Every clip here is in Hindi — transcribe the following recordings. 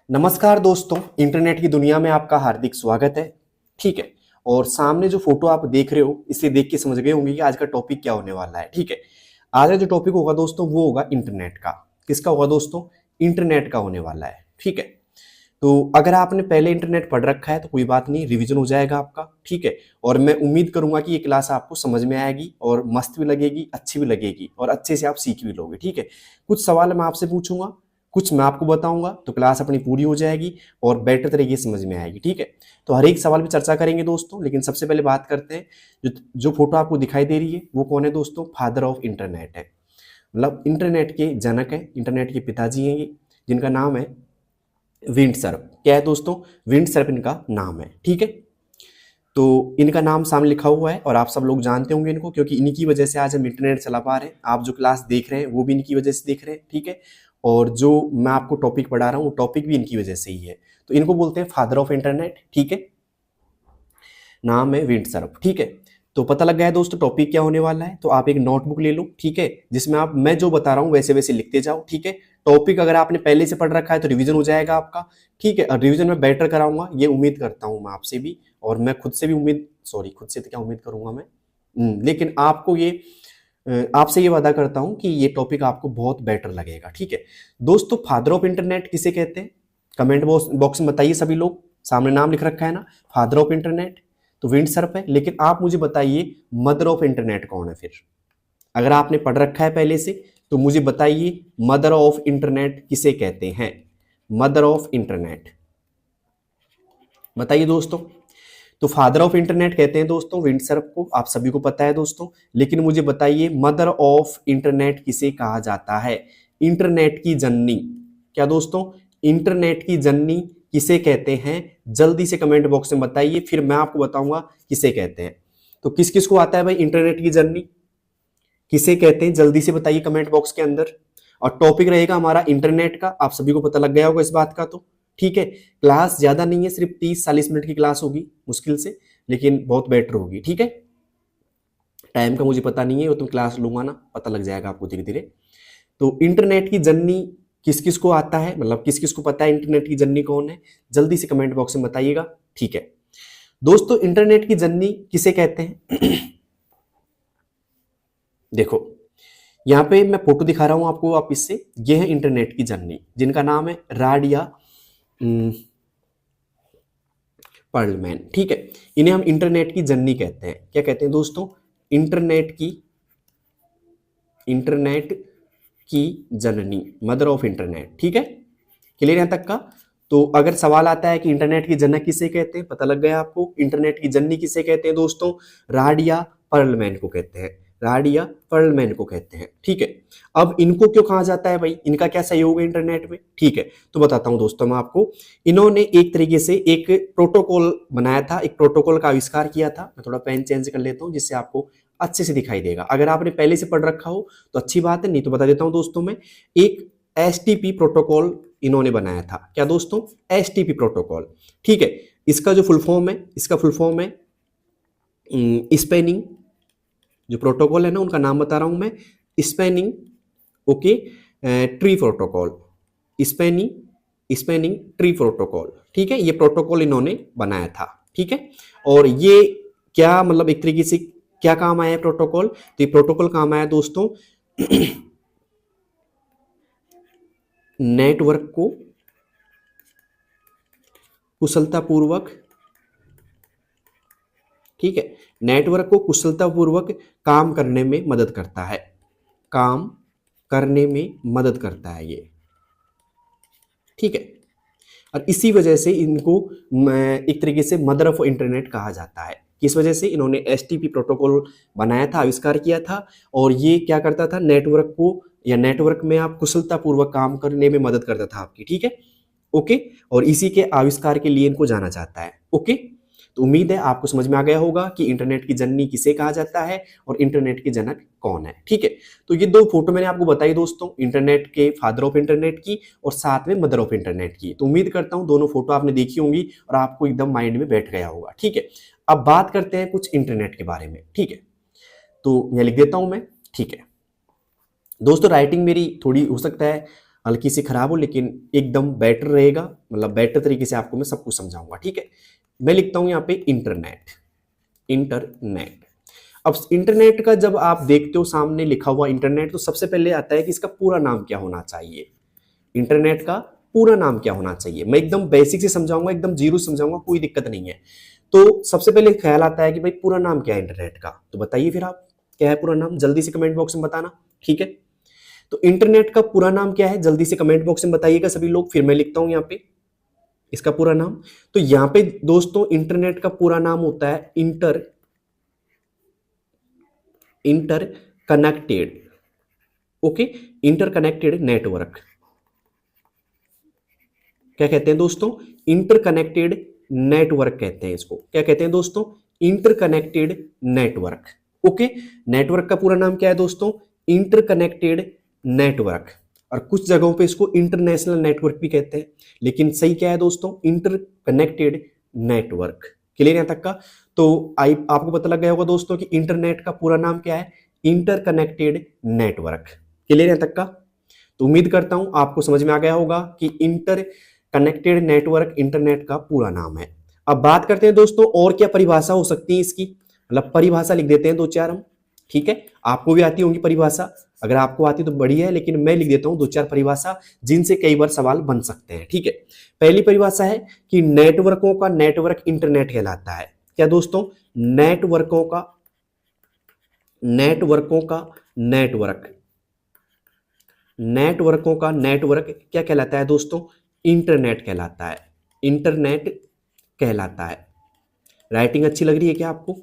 नमस्कार दोस्तों, इंटरनेट की दुनिया में आपका हार्दिक स्वागत है। ठीक है। और सामने जो फोटो आप देख रहे हो, इसे देख के समझ गए होंगे कि आज का टॉपिक क्या होने वाला है। ठीक है। आज का जो टॉपिक होगा दोस्तों, वो होगा इंटरनेट का। किसका होगा दोस्तों? इंटरनेट का होने वाला है। ठीक है। तो अगर आपने पहले इंटरनेट पढ़ रखा है तो कोई बात नहीं, रिवीजन हो जाएगा आपका। ठीक है। और मैं उम्मीद करूंगा कि ये क्लास आपको समझ में आएगी और मस्त भी लगेगी, अच्छी भी लगेगी और अच्छे से आप सीख भी लोगे। ठीक है। कुछ सवाल मैं आपसे पूछूंगा, कुछ मैं आपको बताऊंगा, तो क्लास अपनी पूरी हो जाएगी और बेटर तरीके से समझ में आएगी। ठीक है। तो हर एक सवाल पे चर्चा करेंगे दोस्तों, लेकिन सबसे पहले बात करते हैं, जो फोटो आपको दिखाई दे रही है वो कौन है दोस्तों? फादर ऑफ इंटरनेट है। मतलब इंटरनेट के जनक है, इंटरनेट के पिताजी हैं ये, जिनका नाम है विंडसर्फ। क्या है दोस्तों? विंडसर्फ इनका नाम है। ठीक है। तो इनका नाम सामने लिखा हुआ है और आप सब लोग जानते होंगे इनको, क्योंकि इन्हीं की वजह से आज हम इंटरनेट चला पा रहे हैं। आप जो क्लास देख रहे हैं वो भी इनकी वजह से देख रहे हैं। ठीक है। और जो मैं आपको टॉपिक पढ़ा रहा हूँ वो टॉपिक भी इनकी वजह से ही है। तो इनको बोलते हैं फादर ऑफ इंटरनेट। ठीक है। नाम है विंडसर्फ। ठीक है। तो पता लग गया है दोस्तों टॉपिक क्या होने वाला है। तो आप एक नोटबुक ले लो। ठीक है। जिसमें आप मैं जो बता रहा हूँ वैसे वैसे लिखते जाओ। ठीक है। टॉपिक अगर आपने पहले से पढ़ रखा है तो रिवीजन हो जाएगा आपका। ठीक है। और रिवीजन में बेटर कराऊंगा, ये उम्मीद करता हूँ मैं आपसे भी, और मैं खुद से भी उम्मीद, सॉरी खुद से तो क्या उम्मीद करूंगा मैं, लेकिन आपको ये आपसे ये वादा करता हूं कि ये टॉपिक आपको बहुत बेटर लगेगा। ठीक है दोस्तों। फादर ऑफ इंटरनेट किसे कहते हैं? कमेंट बॉक्स में बताइए सभी लोग। सामने नाम लिख रखा है ना, फादर ऑफ इंटरनेट, तो विंडसर्फ है। लेकिन आप मुझे बताइए मदर ऑफ इंटरनेट कौन है फिर? अगर आपने पढ़ रखा है पहले से तो मुझे बताइए मदर ऑफ इंटरनेट किसे कहते हैं? मदर ऑफ इंटरनेट बताइए दोस्तों। तो फादर ऑफ इंटरनेट कहते हैं दोस्तों विंडसर्फ को, आप सभी को पता है दोस्तों। लेकिन मुझे बताइए मदर ऑफ इंटरनेट किसे कहा जाता है? इंटरनेट की जननी। क्या दोस्तों? इंटरनेट की जननी किसे कहते हैं? जल्दी से कमेंट बॉक्स में बताइए, फिर मैं आपको बताऊंगा किसे कहते हैं। तो किस किस को आता है भाई इंटरनेट की जननी किसे कहते हैं? जल्दी से बताइए कमेंट बॉक्स के अंदर। और टॉपिक रहेगा हमारा इंटरनेट का, आप सभी को पता लग गया होगा इस बात का। तो ठीक है, क्लास ज्यादा नहीं है, सिर्फ 30-40 मिनट की क्लास होगी मुश्किल से, लेकिन बहुत बेटर होगी। ठीक है। टाइम का मुझे पता नहीं है, वो तुम क्लास लूंगा ना, पता लग जाएगा आपको धीरे धीरे। तो इंटरनेट की जननी किस किस को आता है, मतलब किस किस को पता है इंटरनेट की जननी कौन है? जल्दी से कमेंट बॉक्स में बताइएगा। ठीक है दोस्तों, इंटरनेट की जननी किसे कहते हैं? देखो यहाँ पे मैं फोटो दिखा रहा हूं आपको वापिस से, ये है इंटरनेट की जननी, जिनका नाम है राडिया पर्लमैन। ठीक है। इन्हें हम इंटरनेट की जननी कहते हैं। क्या कहते हैं दोस्तों? इंटरनेट की जननी, मदर ऑफ इंटरनेट। ठीक है। क्लियर यहां तक का? तो अगर सवाल आता है कि इंटरनेट की जनक किसे कहते हैं, पता लग गया आपको। इंटरनेट की जननी किसे कहते हैं दोस्तों? राडिया पर्लमैन को कहते हैं। राडिया पर्लमैन को कहते हैं। ठीक है। अब इनको क्यों कहा जाता है भाई, इनका क्या सहयोग है इंटरनेट में? ठीक है, तो बताता हूं दोस्तों मैं आपको। इन्होंने एक तरीके से एक प्रोटोकॉल बनाया था, एक प्रोटोकॉल का आविष्कार किया था। मैं थोड़ा पेन चेंज कर लेता हूं जिससे आपको अच्छे से दिखाई देगा। अगर आपने पहले से पढ़ रखा हो तो अच्छी बात है, नहीं तो बता देता हूं दोस्तों मैं। एक एसटीपी प्रोटोकॉल इन्होंने बनाया था। क्या दोस्तों? STP protocol. ठीक है। इसका जो फुल फॉर्म है, इसका फुल फॉर्म है स्पेनिंग, जो प्रोटोकॉल है ना उनका नाम बता रहा हूं मैं, spanning okay tree protocol, spanning tree protocol. ठीक है। ये प्रोटोकॉल इन्होंने बनाया था। ठीक है। और ये क्या मतलब एक तरीके से क्या काम आया है प्रोटोकॉल? तो ये प्रोटोकॉल काम आया दोस्तों नेटवर्क को कुशलतापूर्वक, ठीक है, नेटवर्क को कुशलतापूर्वक काम करने में मदद करता है। काम करने में मदद करता है ये। ठीक है। और इसी वजह से इनको एक तरीके से मदर ऑफ इंटरनेट कहा जाता है। किस वजह से? इन्होंने एसटीपी प्रोटोकॉल बनाया था, आविष्कार किया था, और ये क्या करता था? नेटवर्क को, या नेटवर्क में आप कुशलतापूर्वक काम करने में मदद करता था आपकी। ठीक है। ओके। और इसी के आविष्कार के लिए इनको जाना जाता है। ओके। तो उम्मीद है आपको समझ में आ गया होगा कि इंटरनेट की जननी किसे कहा जाता है और इंटरनेट के जनक कौन है। ठीक है। तो ये दो फोटो मैंने आपको बताई दोस्तों, इंटरनेट के फादर ऑफ इंटरनेट की और साथ में मदर ऑफ इंटरनेट की। तो उम्मीद करता हूं दोनों फोटो आपने देखी होंगी और आपको एकदम माइंड में बैठ गया होगा। ठीक है। अब बात करते हैं कुछ इंटरनेट के बारे में। ठीक है। तो मैं लिख देता हूं मैं। ठीक है दोस्तों, राइटिंग मेरी थोड़ी हो सकता है हल्की सी खराब हो लेकिन एकदम बेटर रहेगा, मतलब बेटर तरीके से आपको मैं सब कुछ समझाऊंगा, ठीक है। मैं लिखता हूं यहाँ पे इंटरनेट। इंटरनेट। अब इंटरनेट का जब आप देखते हो सामने लिखा हुआ इंटरनेट, तो सबसे पहले आता है कि इसका पूरा नाम क्या होना चाहिए। इंटरनेट का पूरा नाम क्या होना चाहिए, मैं एकदम बेसिक से समझाऊंगा, एकदम जीरो समझाऊंगा, कोई दिक्कत नहीं है। तो सबसे पहले ख्याल आता है कि भाई पूरा नाम क्या है इंटरनेट का, तो बताइए फिर आप क्या है पूरा नाम, जल्दी से कमेंट बॉक्स में बताना, ठीक है। तो इंटरनेट का पूरा नाम क्या है, जल्दी से कमेंट बॉक्स में बताइएगा सभी लोग, फिर मैं लिखता हूं यहाँ पे इसका पूरा नाम। तो यहाँ पे दोस्तों इंटरनेट का पूरा नाम होता है inter connected, okay, interconnected network. क्या कहते हैं दोस्तों, इंटरकनेक्टेड नेटवर्क कहते हैं इसको, क्या कहते हैं दोस्तों, इंटरकनेक्टेड नेटवर्क, ओके। नेटवर्क का पूरा नाम क्या है दोस्तों, इंटरकनेक्टेड नेटवर्क। और कुछ जगहों पे इसको इंटरनेशनल नेटवर्क भी कहते हैं, लेकिन सही क्या है दोस्तों, इंटरकनेक्टेड नेटवर्क। क्लियर यहां तक का। तो आपको पता लग गया होगा दोस्तों कि इंटरनेट का पूरा नाम क्या है, इंटरकनेक्टेड नेटवर्क। क्लियर यहां तक का। तो उम्मीद करता हूं आपको समझ में आ गया होगा कि इंटर कनेक्टेड नेटवर्क इंटरनेट का पूरा नाम है। अब बात करते हैं दोस्तों और क्या परिभाषा हो सकती है इसकी, मतलब परिभाषा लिख देते हैं दो चार हम, ठीक है। आपको भी आती होंगी परिभाषा, अगर आपको आती तो बढ़िया है, लेकिन मैं लिख देता हूं दो चार परिभाषा जिनसे कई बार सवाल बन सकते हैं, ठीक है। पहली परिभाषा है कि नेटवर्कों का नेटवर्क इंटरनेट कहलाता है। क्या दोस्तों, नेटवर्कों का नेटवर्क क्या कहलाता है दोस्तों, इंटरनेट कहलाता है, इंटरनेट कहलाता है। राइटिंग अच्छी लग रही है क्या आपको,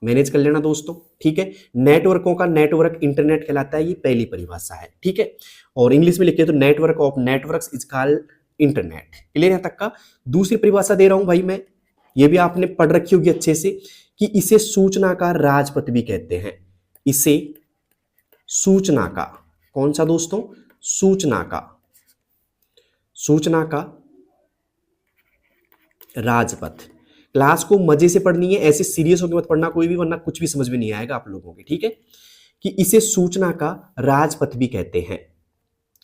मैनेज कर लेना दोस्तों, ठीक है। नेटवर्कों का नेटवर्क इंटरनेट कहलाता है, ये पहली परिभाषा है, ठीक है। और इंग्लिश में लिखे तो network of networks is called internet. Clear है तक का। दूसरी परिभाषा दे रहा हूं भाई मैं, ये भी आपने पढ़ रखी होगी अच्छे से, कि इसे सूचना का राजपथ भी कहते हैं। इसे सूचना का, कौन सा दोस्तों, सूचना का राजपथ। क्लास को मजे से पढ़नी है, ऐसे सीरियस होकर मत पढ़ना कोई भी, वरना कुछ भी समझ में नहीं आएगा आप लोगों के, ठीक है। कि इसे सूचना का राजपथ भी कहते हैं।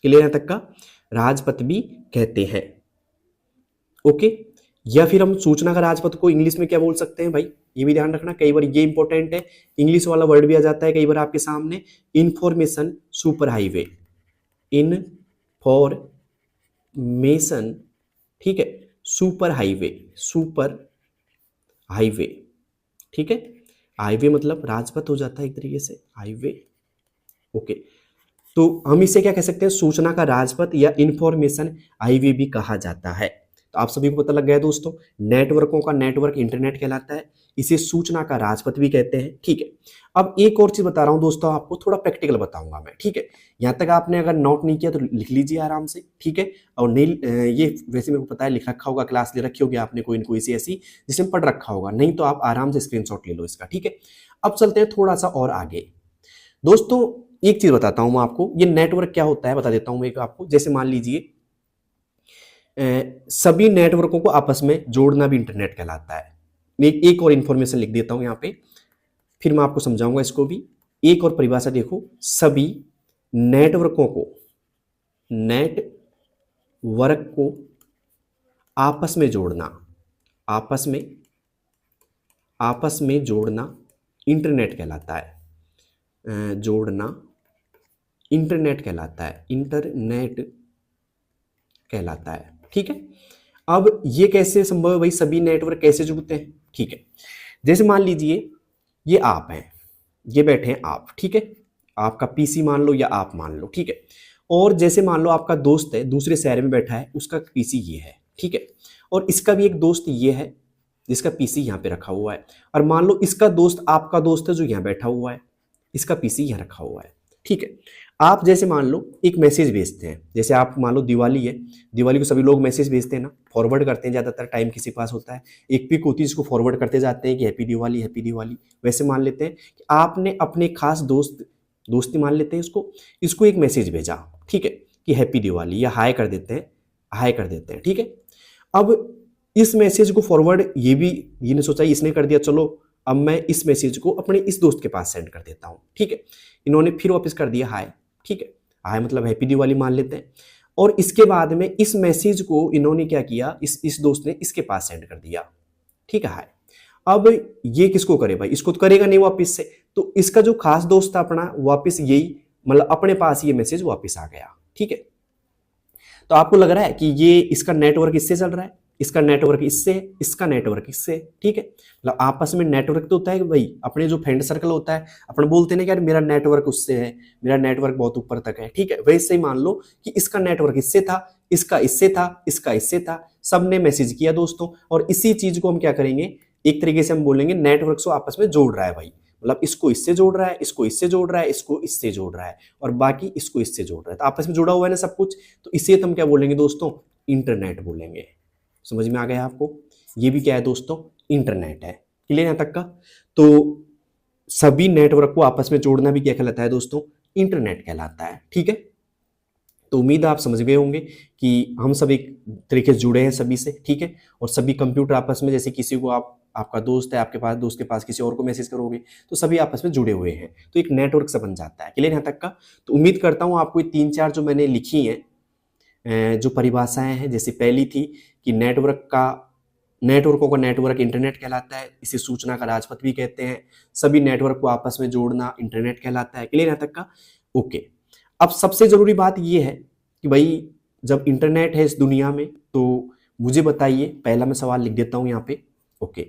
क्लियर है तक का, राजपथ भी कहते हैं, ओके। या फिर हम सूचना का राजपथ को इंग्लिश में क्या बोल सकते हैं भाई, ये भी ध्यान रखना, कई बार ये इंपॉर्टेंट है, इंग्लिश वाला वर्ड भी आ जाता है कई बार आपके सामने, इंफॉर्मेशन सुपर हाईवे, इनफॉर्मेशन, ठीक है, सुपर हाईवे, ठीक है। हाईवे मतलब राजपथ हो जाता है एक तरीके से, हाईवे, ओके। तो हम इसे क्या कह सकते हैं, सूचना का राजपथ या इंफॉर्मेशन हाईवे भी कहा जाता है। तो आप सभी को पता लग गया दोस्तों, नेटवर्कों का नेटवर्क इंटरनेट कहलाता है, इसे सूचना का राजपथ भी कहते हैं, ठीक है। अब एक और चीज बता रहा हूं दोस्तों, आपको थोड़ा प्रैक्टिकल बताऊंगा मैं, ठीक है। यहां तक आपने अगर नोट नहीं किया तो लिख लीजिए आराम से, ठीक है। और नहीं, ये वैसे मेरे को पता है लिख रखा होगा, क्लास ले रखी होगी आपने कोई न कोई ऐसी जिसमें पढ़ रखा होगा, नहीं तो आप आराम से स्क्रीनशॉट ले लो इसका, ठीक है। अब चलते हैं थोड़ा सा और आगे दोस्तों। एक चीज बताता हूं मैं आपको, ये नेटवर्क क्या होता है बता देता हूं मैं आपको। जैसे मान लीजिए सभी नेटवर्कों को आपस में जोड़ना भी इंटरनेट कहलाता है। मैं एक और इंफॉर्मेशन लिख देता हूं यहां पे, फिर मैं आपको समझाऊंगा इसको भी। एक और परिभाषा देखो, सभी नेटवर्कों को आपस में जोड़ना, आपस में जोड़ना इंटरनेट कहलाता है, जोड़ना इंटरनेट कहलाता है, इंटरनेट कहलाता है, ठीक है। अब ये कैसे संभव है भाई, सभी नेटवर्क कैसे जुड़ते हैं, ठीक है। जैसे मान लीजिए ये आप हैं, ये बैठे हैं आप, ठीक है, आपका पीसी मान लो या आप मान लो, ठीक है। और जैसे मान लो आपका दोस्त है दूसरे शहर में बैठा है, उसका पीसी ये है, ठीक है। और इसका भी एक दोस्त ये है जिसका पीसी यहाँ पे रखा हुआ है, और मान लो इसका दोस्त आपका दोस्त है जो यहाँ बैठा हुआ है, इसका पीसी यहाँ रखा हुआ है, ठीक है। आप जैसे मान लो एक मैसेज भेजते हैं, जैसे आप मान लो दिवाली है, दिवाली को सभी लोग मैसेज भेजते हैं ना, फॉरवर्ड करते हैं, ज़्यादातर टाइम किसी पास होता है, एक पिक होती है जिसको फॉरवर्ड करते जाते हैं कि हैप्पी दिवाली हैप्पी दिवाली। वैसे मान लेते हैं कि आपने अपने खास दोस्ती मान लेते हैं इसको एक मैसेज भेजा, ठीक है, कि हैप्पी दिवाली, या हाय कर देते हैं, ठीक है। अब इस मैसेज को फॉरवर्ड ये ने सोचा इसने कर दिया, चलो अब मैं इस मैसेज को अपने इस दोस्त के पास सेंड कर देता हूं, ठीक है। इन्होंने फिर वापस कर दिया हाय, ठीक है, हाय मतलब हैप्पी दिवाली मान लेते हैं। और इसके बाद में इस मैसेज को इन्होंने क्या किया, इस दोस्त ने इसके पास सेंड कर दिया, ठीक है। अब ये किसको करे भाई, इसको तो करेगा नहीं वापस से, तो इसका जो खास दोस्त था अपना वापस यही मतलब अपने पास ये मैसेज वापस आ गया, ठीक है। तो आपको लग रहा है कि ये इसका नेटवर्क इससे चल रहा है, इसका नेटवर्क इससे, इसका नेटवर्क इससे, ठीक है। मतलब आपस में नेटवर्क तो होता है कि भाई अपने जो फ्रेंड सर्कल होता है अपन बोलते हैं कि यार मेरा नेटवर्क उससे है, मेरा नेटवर्क बहुत ऊपर तक है, ठीक है। वैसे ही मान लो कि इसका नेटवर्क इससे था, इसका इससे था, इसका इससे था, सबने मैसेज किया दोस्तों, और इसी चीज को हम क्या करेंगे, एक तरीके से हम बोलेंगे नेटवर्क को आपस में जोड़ रहा है भाई, मतलब इसको इससे जोड़ रहा है, इसको इससे जोड़ रहा है, इसको इससे जोड़ रहा है, और बाकी इसको इससे जोड़ रहा है, तो आपस में जुड़ा हुआ है ना सब कुछ, तो इसे तो हम क्या बोलेंगे दोस्तों, इंटरनेट बोलेंगे। समझ में आ गया आपको, ये भी क्या है दोस्तों, इंटरनेट है। क्लियर यहां तक का। तो सभी नेटवर्क को आपस में जोड़ना भी क्या कहलाता है दोस्तों, इंटरनेट कहलाता है, ठीक है। तो उम्मीद आप समझ गए होंगे कि हम सब एक तरीके से जुड़े हैं सभी से, ठीक है। और सभी कंप्यूटर आपस में, जैसे किसी को आपका दोस्त है, आपके पास दोस्त के पास किसी और को मैसेज करोगे तो सभी आपस में जुड़े हुए हैं, तो एक नेटवर्क सा बन जाता है। क्लियर यहाँ तक का। तो उम्मीद करता हूँ आपको ये 3-4 जो मैंने लिखी हैं जो परिभाषाएं हैं, जैसे पहली थी कि नेटवर्कों का नेटवर्क इंटरनेट कहलाता है, इसे सूचना का राजपथ भी कहते हैं, सभी नेटवर्क को आपस में जोड़ना इंटरनेट कहलाता है। क्लियर यहाँ तक का, ओके। अब सबसे जरूरी बात यह है कि भाई जब इंटरनेट है इस दुनिया में, तो मुझे बताइए, पहला मैं सवाल लिख देता हूं यहाँ पे, ओके,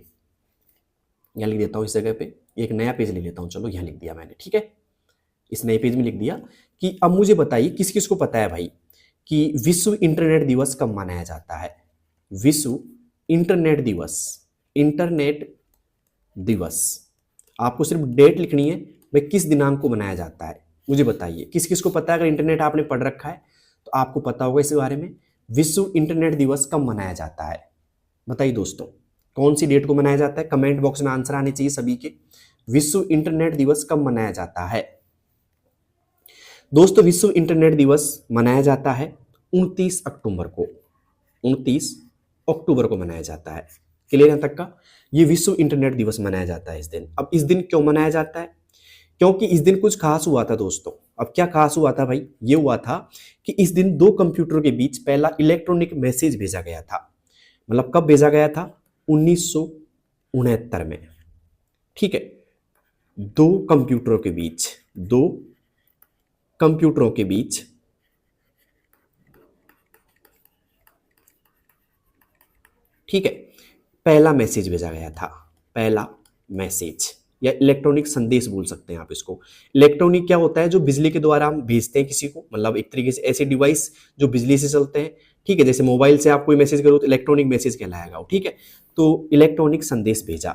यहाँ लिख देता हूं, इस जगह पे एक नया पेज ले लेता हूं, चलो यहाँ लिख दिया मैंने, ठीक है, इस नए पेज में लिख दिया कि अब मुझे बताइए किस किस को पता है भाई कि विश्व इंटरनेट दिवस कब मनाया जाता है। विश्व इंटरनेट दिवस, इंटरनेट दिवस, आपको सिर्फ डेट लिखनी है, भाई किस दिनांक को मनाया जाता है, मुझे बताइए किस किस को पता है। अगर इंटरनेट आपने पढ़ रखा है तो आपको पता होगा इस बारे में, विश्व इंटरनेट दिवस कब मनाया जाता है, बताइए दोस्तों, कौन सी डेट को मनाया जाता है। कमेंट बॉक्स में आंसर आने चाहिए सभी के। विश्व इंटरनेट दिवस कब मनाया जाता है दोस्तों? विश्व इंटरनेट दिवस मनाया जाता है 29 अक्टूबर को, 29 अक्टूबर को मनाया जाता है। क्लियर यहां तक का, ये विश्व इंटरनेट दिवस मनाया जाता है इस दिन। अब इस दिन क्यों मनाया जाता है? क्योंकि इस दिन कुछ खास हुआ था दोस्तों। अब क्या खास हुआ था भाई? ये हुआ था कि इस दिन दो कंप्यूटरों के बीच पहला इलेक्ट्रॉनिक मैसेज भेजा गया था। मतलब कब भेजा गया था? 1969 में, ठीक है। दो कंप्यूटरों के बीच, दो कंप्यूटरों के बीच ठीक है, पहला मैसेज भेजा गया था, पहला मैसेज या इलेक्ट्रॉनिक संदेश बोल सकते हैं आप इसको। इलेक्ट्रॉनिक क्या होता है? जो बिजली के द्वारा हम भेजते हैं किसी को, मतलब एक तरीके से ऐसे डिवाइस जो बिजली से चलते हैं, ठीक है। जैसे मोबाइल से आप कोई मैसेज करो तो इलेक्ट्रॉनिक मैसेज कहलाएगा वो, ठीक है। तो इलेक्ट्रॉनिक संदेश भेजा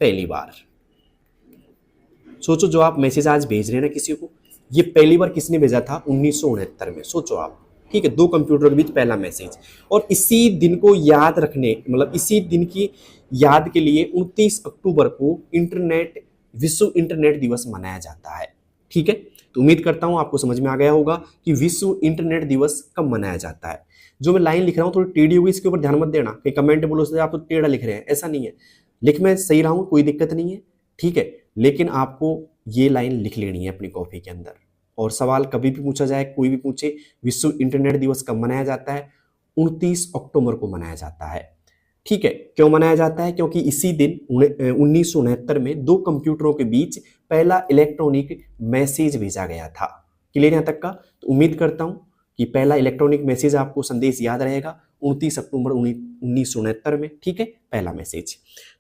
पहली बार। सोचो जो आप मैसेज आज भेज रहे हैं ना किसी को, ये पहली बार किसने भेजा था? 1969 में। सोचो आप, ठीक है, दो कंप्यूटर के बीच पहला मैसेज। और इसी दिन को याद रखने, मतलब इसी दिन की याद के लिए 29 अक्टूबर को विश्व इंटरनेट दिवस मनाया जाता है, ठीक है। तो उम्मीद करता हूं आपको समझ में आ गया होगा कि विश्व इंटरनेट दिवस कब मनाया जाता है। जो मैं लाइन लिख रहा हूं थोड़ी टेढ़ी होगी, इसके ऊपर ध्यान मत देना कि कमेंट बोलो से आप तो टेढ़ा लिख रहे हैं, ऐसा नहीं है। लिख मैं सही रहा हूं, कोई दिक्कत नहीं है, ठीक है। लेकिन आपको ये लाइन लिख लेनी है अपनी कॉपी के अंदर। और सवाल कभी भी पूछा जाए, कोई भी पूछे, विश्व इंटरनेट दिवस कब मनाया जाता है? 29 अक्टूबर को मनाया जाता है, ठीक है। क्यों मनाया जाता है? क्योंकि इसी दिन 1969 में दो कंप्यूटरों के बीच पहला इलेक्ट्रॉनिक मैसेज भेजा गया था। क्लियर यहां तक का? तो उम्मीद करता हूं कि पहला इलेक्ट्रॉनिक मैसेज आपको संदेश याद रहेगा 29 अक्टूबर 1969 में, ठीक है, पहला मैसेज।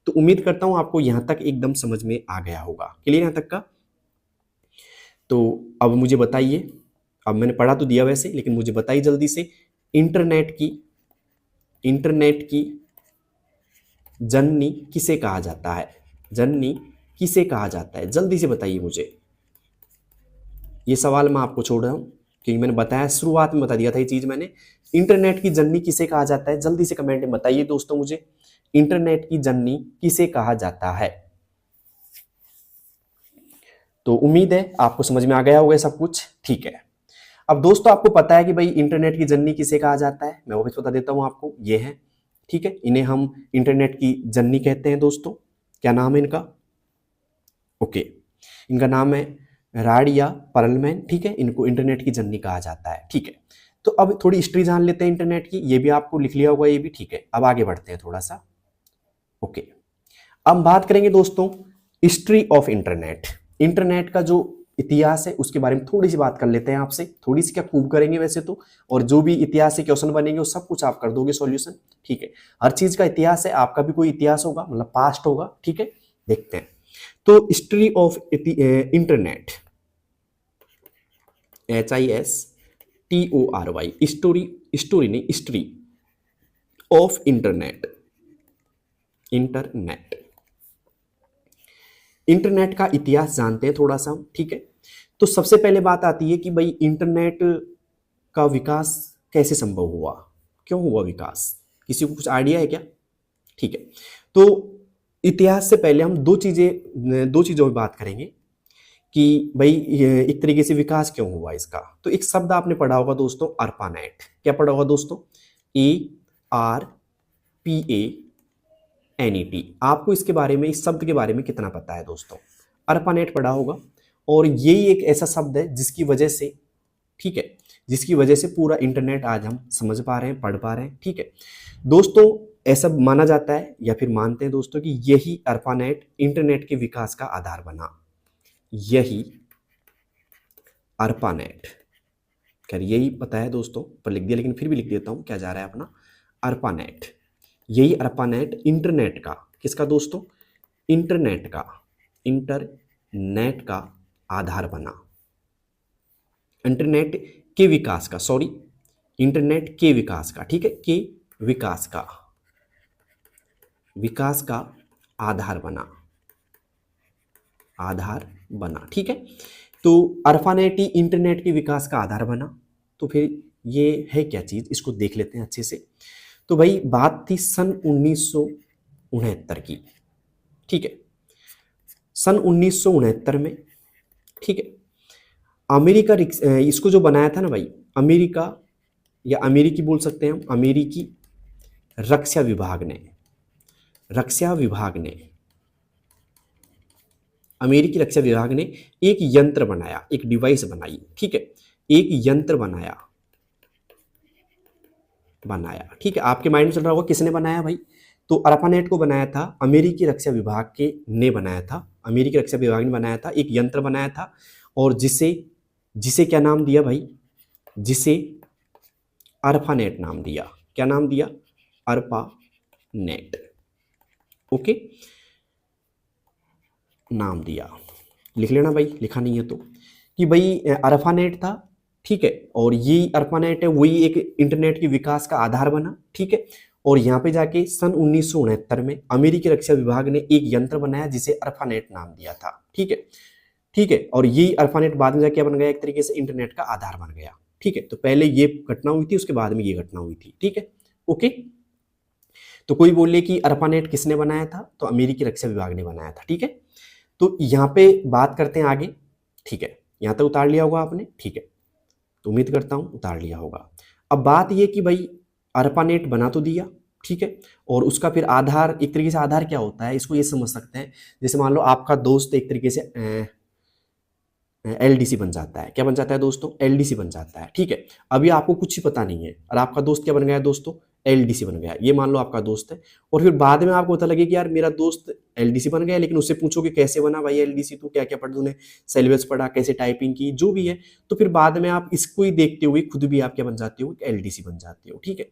तो उम्मीद करता हूं आपको यहां तक एकदम समझ में आ गया होगा। क्लियर यहां तक का? तो अब मुझे बताइए, अब मैंने पढ़ा तो दिया वैसे, लेकिन मुझे बताइए जल्दी से, इंटरनेट की जननी किसे कहा जाता है? जननी किसे कहा जाता है? जल्दी से बताइए मुझे। ये सवाल मैं आपको छोड़ रहा हूं क्योंकि मैंने बताया, शुरुआत में बता दिया था ये चीज मैंने। इंटरनेट की जननी किसे कहा जाता है? जल्दी से कमेंट में बताइए दोस्तों मुझे, इंटरनेट की जननी किसे कहा जाता है? तो उम्मीद है आपको समझ में आ गया होगा सब कुछ, ठीक है। अब दोस्तों आपको पता है कि भाई इंटरनेट की जननी किसे कहा जाता है, मैं वो भी बता देता हूं आपको, ये है, ठीक है। इन्हें हम इंटरनेट की जननी कहते हैं दोस्तों। क्या नाम है इनका? ओके, इनका नाम है राडिया पर्लमैन, ठीक है। इनको इंटरनेट की जननी कहा जाता है, ठीक है। तो अब थोड़ी हिस्ट्री जान लेते हैं इंटरनेट की, ये भी आपको लिख लिया होगा ये भी, ठीक है। अब आगे बढ़ते हैं थोड़ा सा। ओके, अब बात करेंगे दोस्तों हिस्ट्री ऑफ इंटरनेट। इंटरनेट का जो इतिहास है उसके बारे में थोड़ी सी बात कर लेते हैं आपसे, थोड़ी सी क्या खूब करेंगे वैसे तो, और जो भी इतिहास से क्वेश्चन बनेंगे वो सब कुछ आप कर दोगे सॉल्यूशन, ठीक है। हर चीज का इतिहास है, आपका भी कोई इतिहास होगा, मतलब पास्ट होगा, ठीक है। देखते हैं तो history of internet, HISTORY, story, story नहीं history of internet. Internet, internet का इतिहास जानते हैं थोड़ा सा, ठीक है। तो सबसे पहले बात आती है कि भाई इंटरनेट का विकास कैसे संभव हुआ, क्यों हुआ विकास, किसी को कुछ आइडिया है क्या? ठीक है, तो इतिहास से पहले हम दो चीजों में बात करेंगे कि भाई एक तरीके से विकास क्यों हुआ इसका। तो एक शब्द आपने पढ़ा होगा दोस्तों, अर्पानेट। क्या पढ़ा होगा दोस्तों? ARPANET। आपको इसके बारे में, इस शब्द के बारे में कितना पता है दोस्तों? अर्पानेट पढ़ा होगा, और यही एक ऐसा शब्द है जिसकी वजह से, ठीक है, जिसकी वजह से पूरा इंटरनेट आज हम समझ पा रहे हैं, पढ़ पा रहे हैं, ठीक है दोस्तों। ऐसा माना जाता है या फिर मानते हैं दोस्तों कि यही अर्पानेट इंटरनेट के विकास का आधार बना। यही अर्पानेट, खैर यही पता है दोस्तों, पर लिख दिया, लेकिन फिर भी लिख देता हूं क्या जा रहा है अपना, अर्पानेट। यही अर्पानेट इंटरनेट का, किसका दोस्तों? इंटरनेट का, इंटरनेट का आधार बना। इंटरनेट के विकास का, सॉरी, इंटरनेट के विकास का, ठीक है, के विकास का, विकास का आधार बना, आधार बना, ठीक है। तो अर्पानेट ही इंटरनेट के विकास का आधार बना। तो फिर ये है क्या चीज, इसको देख लेते हैं अच्छे से। तो भाई बात थी सन 1969 की, ठीक है, सन 1969 में, ठीक है। अमेरिका, इसको जो बनाया था ना भाई, अमेरिका या अमेरिकी बोल सकते हैं हम, अमेरिकी रक्षा विभाग ने, रक्षा विभाग ने, अमेरिकी रक्षा विभाग ने एक यंत्र बनाया, एक डिवाइस बनाई, ठीक है, एक यंत्र बनाया, ठीक है। आपके माइंड में चल रहा होगा किसने बनाया भाई? तो अर्पानेट को बनाया था अमेरिकी रक्षा विभाग के ने बनाया था, अमेरिकी रक्षा विभाग ने बनाया था, एक यंत्र बनाया था, और जिसे जिसे क्या नाम दिया भाई? जिसे अर्पानेट नाम दिया। क्या नाम दिया? अर्पानेट, ओके, नाम दिया। लिख लेना भाई, लिखा नहीं है तो, कि भाई अर्पानेट था, ठीक है, और ये अर्पानेट है वही एक इंटरनेट के विकास का आधार बना, ठीक है। और यहाँ पे जाके सन 1969 में अमेरिकी रक्षा विभाग ने एक यंत्र बनाया जिसे अर्पानेट नाम दिया था, ठीक है, ठीक है। और ये अर्पानेट बाद में जाके क्या बन गया? एक तरीके से इंटरनेट का आधार बन गया, ठीक है। तो पहले ये घटना हुई थी, उसके बाद में ये घटना हुई थी, ठीक है, ओके। तो कोई बोले कि अर्पानेट किसने बनाया था? तो अमेरिकी रक्षा विभाग ने बनाया था, ठीक है। तो यहाँ पे बात करते हैं आगे, ठीक है, यहाँ तक उतार लिया होगा आपने, ठीक है, तो उम्मीद करता हूं उतार लिया होगा। अब बात ये कि भाई अर्पानेट बना तो दिया, ठीक है, और उसका फिर आधार, एक तरीके से आधार क्या होता है इसको ये समझ सकते हैं, जैसे मान लो आपका दोस्त एक तरीके से LDC बन जाता है। क्या बन जाता है दोस्तों? LDC बन जाता है, ठीक है। अभी आपको कुछ ही पता नहीं है और आपका दोस्त क्या बन गया दोस्तों? LDC बन गया। ये मान लो आपका दोस्त है, और फिर बाद में आपको पता लगे कि यार मेरा दोस्त LDC बन गया, लेकिन उससे पूछोगे कैसे बना भाई LDC, तू क्या क्या पढ़, तूने सिलेबस पढ़ा, कैसे टाइपिंग की, जो भी है, तो फिर बाद में आप इसको ही देखते हुए खुद भी आप क्या बन जाते हो? LDC बन जाते हो, ठीक है,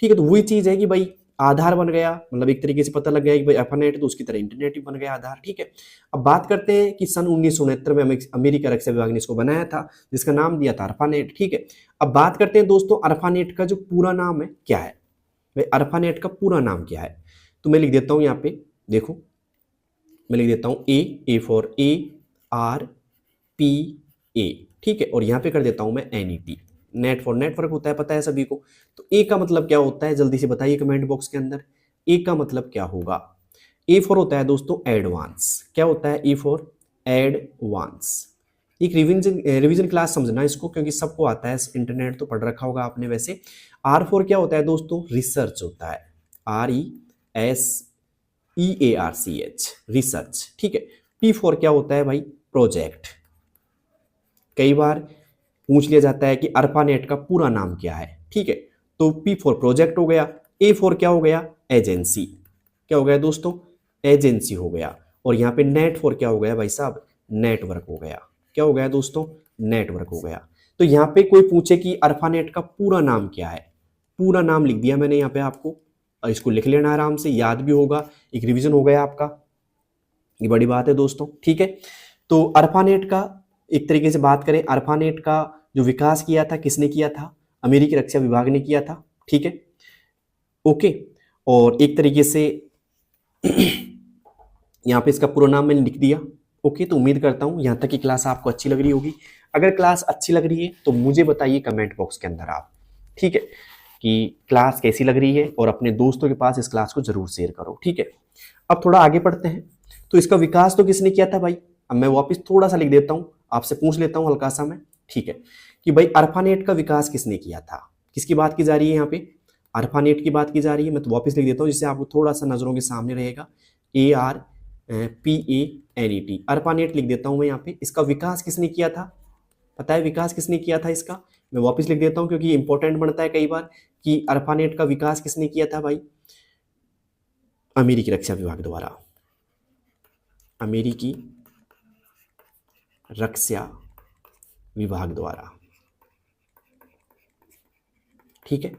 ठीक है। तो वही चीज है कि भाई आधार बन गया, मतलब एक तरीके से पता लग गया कि भाई अर्पानेट तो उसकी तरह इंटरनेट ही बन गया आधार, ठीक है। अब बात करते हैं कि सन 1969 में अमेरिका रक्षा विभाग ने इसको बनाया था, जिसका नाम दिया था अर्पानेट, ठीक है। अब बात करते हैं दोस्तों अर्पानेट का जो पूरा नाम है क्या है भाई? अर्पानेट का पूरा नाम क्या है? तो मैं लिख देता हूं यहाँ पे, देखो मैं लिख देता हूं ए फॉर ARPA, ठीक है, और यहाँ पे कर देता हूं मैं NET, नेट फॉर नेटवर्क होता है, पता है सभी को। तो ए का मतलब क्या होता है जल्दी से बताइए कमेंट बॉक्स के अंदर, ए का मतलब क्या होगा? ए फॉर होता है दोस्तों एडवांस। क्या होता है ए फॉर? एडवांस। एक रिवीजन क्लास समझना इसको, क्योंकि सबको आता है, इंटरनेट तो पढ़ रखा होगा आपने वैसे। आर फॉर क्या होता है दोस्तों? रिसर्च होता है, RESEARCH, रिसर्च, ठीक है। पी फॉर क्या होता है भाई? प्रोजेक्ट। कई बार पूछ लिया जाता है कि ARPANET का पूरा नाम क्या है, ठीक है। तो P फॉर प्रोजेक्ट हो गया, A फॉर क्या हो गया, एजेंसी, क्या हो गया दोस्तों, एजेंसी हो गया। और यहाँ पे नेट फॉर क्या हो गया भाई साहब, नेटवर्क हो गया, क्या हो गया दोस्तों, नेटवर्क हो गया। तो यहाँ पे कोई पूछे कि ARPANET का पूरा नाम क्या है, पूरा नाम लिख दिया मैंने यहाँ पे आपको, और इसको लिख लेना आराम से, याद भी होगा, एक रिवीजन हो गया आपका, ये बड़ी बात है दोस्तों, ठीक है। तो ARPANET का एक तरीके से बात करें, ARPANET का जो विकास किया था किसने किया था, अमेरिकी रक्षा विभाग ने किया था, ठीक है, ओके। और एक तरीके से यहाँ पे इसका पूरा नाम मैंने लिख दिया, ओके। तो उम्मीद करता हूँ यहाँ तक की क्लास आपको अच्छी लग रही होगी। अगर क्लास अच्छी लग रही है तो मुझे बताइए कमेंट बॉक्स के अंदर आप, ठीक है, कि क्लास कैसी लग रही है, और अपने दोस्तों के पास इस क्लास को जरूर शेयर करो, ठीक है। अब थोड़ा आगे पढ़ते हैं। तो इसका विकास तो किसने किया था भाई, अब मैं वापस थोड़ा सा लिख देता हूँ, आपसे पूछ लेता हूँ हल्का सा मैं, ठीक है, कि भाई ARPANET का विकास किसने किया था, किसकी बात की जा रही है यहाँ पे, ARPANET की बात की जा रही है। मैं तो वापस लिख देता हूँ जिससे आपको थोड़ा सा नजरों के सामने रहेगा, ARPANET, ARPANET लिख देता हूँ मैं यहाँ पे। इसका विकास किसने किया था, पता है विकास किसने किया था इसका, मैं वापस लिख देता हूँ क्योंकि इंपॉर्टेंट बनता है कई बार, कि ARPANET का विकास किसने किया था भाई, अमेरिकी रक्षा विभाग द्वारा, अमेरिकी रक्षा विभाग द्वारा, ठीक है,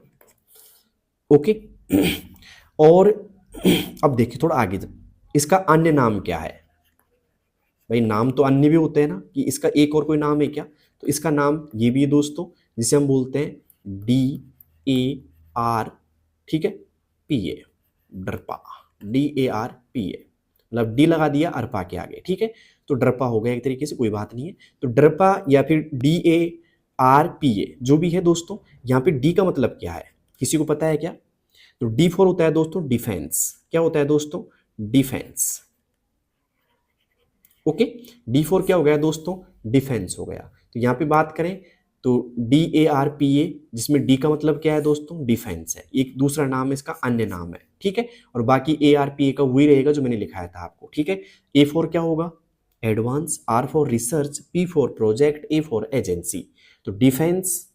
ओके। और अब देखिए थोड़ा आगे, इसका अन्य नाम क्या है भाई, नाम तो अन्य भी होते हैं ना, कि इसका एक और कोई नाम है क्या, तो इसका नाम ये भी है दोस्तों, जिसे हम बोलते हैं DAR, ठीक है, PA, डरपा, DARPA, मतलब डी लगा दिया अरपा के आगे, ठीक है, तो डरपा हो गया एक तरीके से, कोई बात नहीं है। तो डरपा या फिर DARPA जो भी है दोस्तों, यहाँ पे डी का मतलब क्या है, किसी को पता है क्या, तो डी फॉर होता है दोस्तों डिफेंस, क्या होता है दोस्तों, डिफेंस, ओके। डी फोर क्या हो गया दोस्तों, डिफेंस हो गया। तो यहाँ पे बात करें तो DARPA, जिसमें डी का मतलब क्या है दोस्तों, डिफेंस है, एक दूसरा नाम है इसका, अन्य नाम है, ठीक है। और बाकी ARPA का वही रहेगा जो मैंने लिखाया था आपको, ठीक है। A फॉर क्या होगा, advance, R for research, P for project, A for agency. तो defence,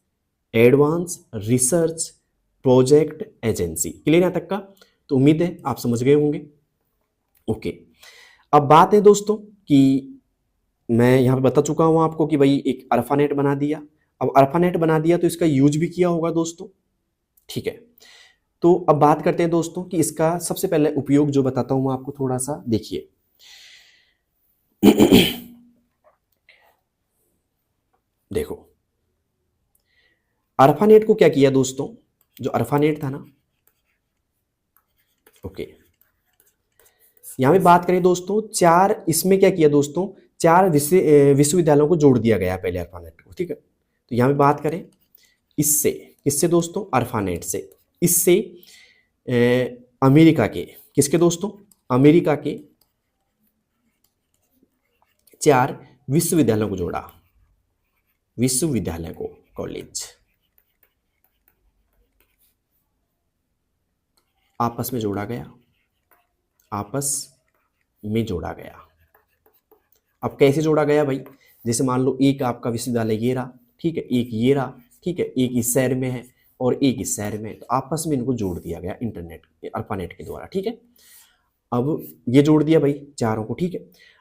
advance, research, project, agency, clear यहाँ तक का। तो उम्मीद है आप समझ गए होंगे, ओके। अब बात है दोस्तों कि मैं यहाँ पे बता चुका हूँ आपको कि भाई एक ARPANET बना दिया, अब ARPANET बना दिया तो इसका यूज भी किया होगा दोस्तों, ठीक है। तो अब बात करते हैं दोस्तों कि इसका सबसे पहले उपयोग जो बताता हूँ मैं आपको, थोड़ा सा देखिए। देखो ARPANET को क्या किया दोस्तों, जो ARPANET था ना, ओके, यहाँ पे बात करें दोस्तों, चार इसमें क्या किया दोस्तों, चार विश्वविद्यालयों को जोड़ दिया गया पहले ARPANET को, ठीक है। तो यहाँ पे बात करें इससे, किससे दोस्तों, ARPANET से, इससे अमेरिका के, किसके दोस्तों, अमेरिका के चार विश्वविद्यालयों को जोड़ा, विश्वविद्यालय को, कॉलेज, आपस में जोड़ा गया, आपस में जोड़ा गया। अब कैसे जोड़ा गया भाई, जैसे मान लो एक आपका विश्वविद्यालय ये रहा, ठीक है, एक ये रहा, ठीक है, एक इस शहर में है और एक इस शहर में है, तो आपस में इनको जोड़ दिया गया इंटरनेट, ARPANET के द्वारा, ठीक है। अब ये जोड़ दिया भाई चारों को, ठीक है।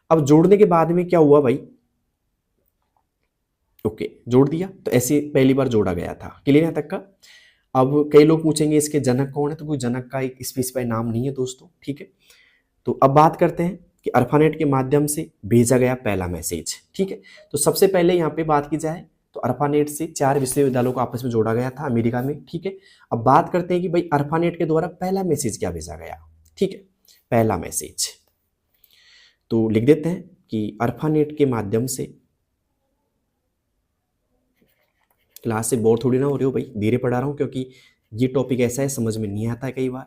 अब जोड़ने के बाद में क्या हुआ भाई, ओके, जोड़ दिया, तो ऐसे पहली बार जोड़ा गया था, क्लियर यहाँ तक का। अब कई लोग पूछेंगे इसके जनक कौन है, तो कोई जनक का एक स्पेसिफाई नाम नहीं है दोस्तों, ठीक है। तो अब बात करते हैं कि ARPANET के माध्यम से भेजा गया पहला मैसेज, ठीक है। तो सबसे पहले यहाँ पे बात की जाए तो ARPANET से चार विश्वविद्यालयों को आपस में जोड़ा गया था अमेरिका में, ठीक है। अब बात करते हैं कि भाई ARPANET के द्वारा पहला मैसेज क्या भेजा गया, ठीक है, पहला मैसेज। तो लिख देते हैं कि ARPANET के माध्यम से, क्लास से बोर थोड़ी ना हो रही हो भाई, धीरे पढ़ा रहा हूँ क्योंकि ये टॉपिक ऐसा है समझ में नहीं आता है कई बार।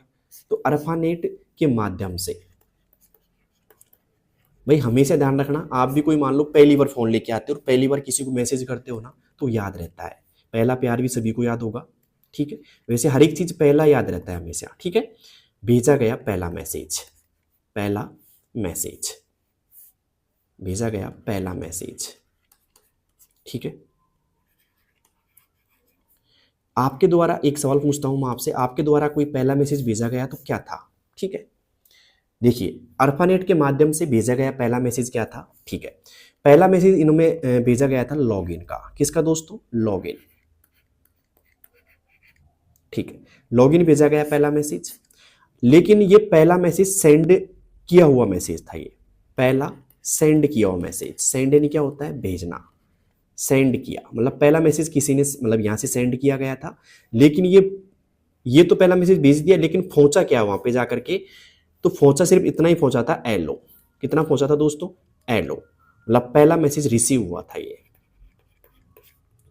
तो ARPANET के माध्यम से भाई हमेशा ध्यान रखना, आप भी कोई मान लो पहली बार फोन लेके आते हो और पहली बार किसी को मैसेज करते हो ना, तो याद रहता है, पहला प्यार भी सभी को याद होगा, ठीक है। वैसे हर एक चीज पहला याद रहता है हमेशा, ठीक है। भेजा गया पहला मैसेज, पहला मैसेज, भेजा गया पहला मैसेज, ठीक है। आपके द्वारा एक सवाल पूछता हूं मैं आपसे, आपके द्वारा कोई पहला मैसेज भेजा गया तो क्या था? ठीक है, देखिए अर्फानेट के माध्यम से भेजा गया पहला मैसेज क्या था? ठीक है, पहला मैसेज इनमें भेजा गया था लॉगिन का। किसका दोस्तों? लॉगिन। ठीक है, लॉगिन भेजा गया पहला मैसेज, लेकिन ये पहला मैसेज सेंड किया हुआ मैसेज था। ये पहला सेंड किया हुआ मैसेज, सेंड यानी क्या होता है? भेजना। सेंड किया मतलब पहला मैसेज किसी ने मतलब यहां से सेंड किया गया था, लेकिन ये तो पहला मैसेज भेज दिया, लेकिन पहुंचा क्या वहां पे जाकर के? तो पहुंचा सिर्फ इतना ही पहुंचा था, एलो। कितना पहुंचा था दोस्तों? एलो। मतलब पहला मैसेज रिसीव हुआ था। ये